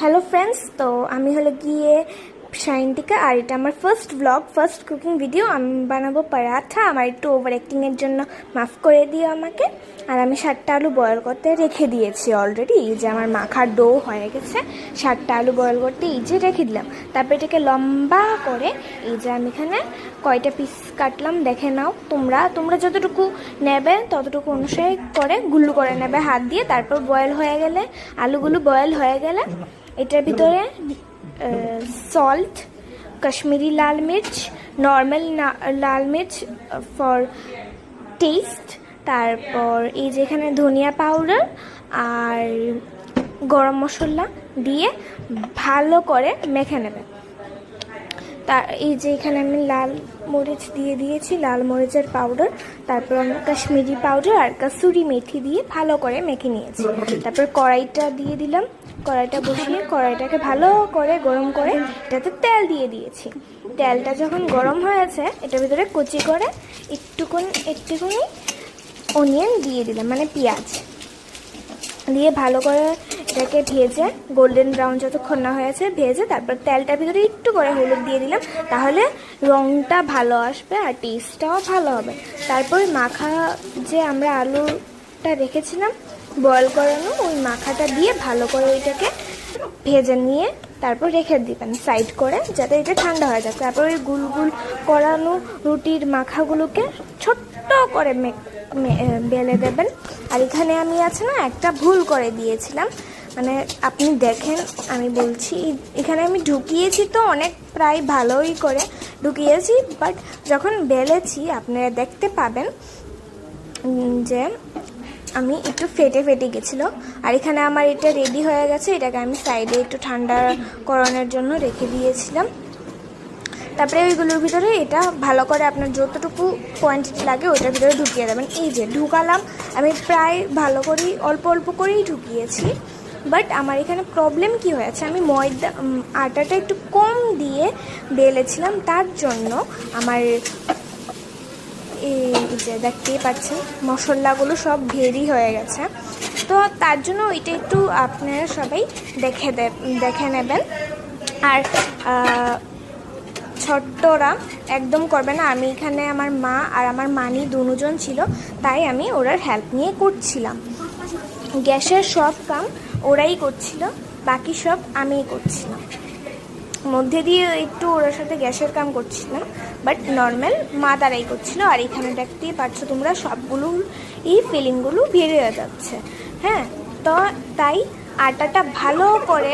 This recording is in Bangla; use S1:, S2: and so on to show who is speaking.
S1: হ্যালো ফ্রেন্ডস, তো আমি হলো গিয়ে শাইন্তিকা, আর এটা আমার first blog, first cooking video. আমি বানাবো পরাঠা। আমার একটু ওভার অ্যাক্টিংয়ের জন্য মাফ করে দিও আমাকে। আর আমি 7টা আলু বয়েল করতে রেখে দিয়েছি অলরেডি। এই যে আমার মাখার ডো হয়ে গেছে, 7টা আলু বয়েল করতে এই যে রেখে দিলাম। তারপর এটাকে লম্বা করে এই যে আমি এখানে কয়টা পিস কাটলাম দেখে নাও। তোমরা যতটুকু নেবে ততটুকু অনুসারে করে গুল্লু করে নেবে হাত দিয়ে। তারপর বয়েল হয়ে গেলে, আলুগুলো বয়েল হয়ে গেলে এটার ভিতরে সল্ট, কাশ্মীরি লাল মির্চ, নর্মাল লাল মির্চ ফর টেস্ট, তারপর এই যে এখানে ধনিয়া পাউডার আর গরম মশলা দিয়ে ভালো করে মেখে নেবে। এই যে এখানে আমি লাল মরিচ দিয়ে দিয়েছি, লাল মরিচের পাউডার, তারপর আমি কাশ্মীরি পাউডার আর কাসুরি মেথি দিয়ে ভালো করে মেখে নিয়েছি। তারপর কড়াইটা দিয়ে দিলাম, কড়াইটা বসিয়ে কড়াইটাকে ভালো করে গরম করে এটাতে তেল দিয়ে দিয়েছি। তেলটা যখন গরম হয়েছে এটার ভিতরে কুচি করে একটুখানি অনিয়ন দিয়ে দিলাম, মানে পেঁয়াজ দিয়ে ভালো করে এটাকে ভেজে গোল্ডেন ব্রাউন যতক্ষণ না হয়েছে ভেজে, তারপর তেলটার ভিতরে একটু করে হলুদ দিয়ে দিলাম, তাহলে রঙটা ভালো আসবে আর টেস্টটাও ভালো হবে। তারপর মাখা যে আমরা আলুটা রেখেছিলাম বয়েল করানো, ওই মাখাটা দিয়ে ভালো করে ওইটাকে ভেজে নিয়ে তারপর রেখে দিবেন সাইড করে, যাতে এটা ঠান্ডা হয়ে যায়। তারপর ওই গুল করানো রুটির মাখাগুলোকে ছোট্ট করে বেলে দেবেন। আর এখানে আমি আছে না একটা ভুল করে দিয়েছিলাম, মানে আপনি দেখেন আমি বলছি, এখানে আমি ঢুকিয়েছি তো অনেক প্রায় ভালোই করে ঢুকিয়েছি, বাট যখন বেলেছি আপনারা দেখতে পাবেন যে আমি একটু ফেটে গেছিলো। আর এখানে আমার এটা রেডি হয়ে গেছে, এটাকে আমি সাইডে একটু ঠান্ডা করানোর জন্য রেখে দিয়েছিলাম। তারপরে ওইগুলোর ভিতরে এটা ভালো করে আপনার যতটুকু কোয়ান্টিটি লাগে ওইটার ভিতরে ঢুকিয়ে দেবেন। এই যে ঢুকালাম, আমি প্রায় ভালো করেই অল্প করেই ঢুকিয়েছি, বাট আমার এখানে প্রবলেম কি হয়েছে, আমি আটাটা একটু কম দিয়ে বেলেছিলাম, তার জন্য আমার এই যে দেখতেই পাচ্ছেন মশলাগুলো সব ভেরি হয়ে গেছে। তো তার জন্য ওইটা একটু আপনারা সবাই দেখে নেবেন। আর ছোট্টরা একদম করবে না। আমি এখানে আমার মা আর আমার মানি দুজন ছিল, তাই আমি ওরার হেল্প নিয়ে করছিলাম। গ্যাসের সব কাম ওরাই করছিল, বাকি সব আমিই করছিলাম। মধ্যে দিয়ে একটু ওর সাথে গ্যাসের কাম করছিলাম, বাট নর্মাল মা তারাই করছিল। আর এখানে দেখতেই পাচ্ছ তোমরা সবগুলো এই ফিলিংগুলো বেরিয়ে যাচ্ছে। হ্যাঁ, তো তাই আটাটা ভালো করে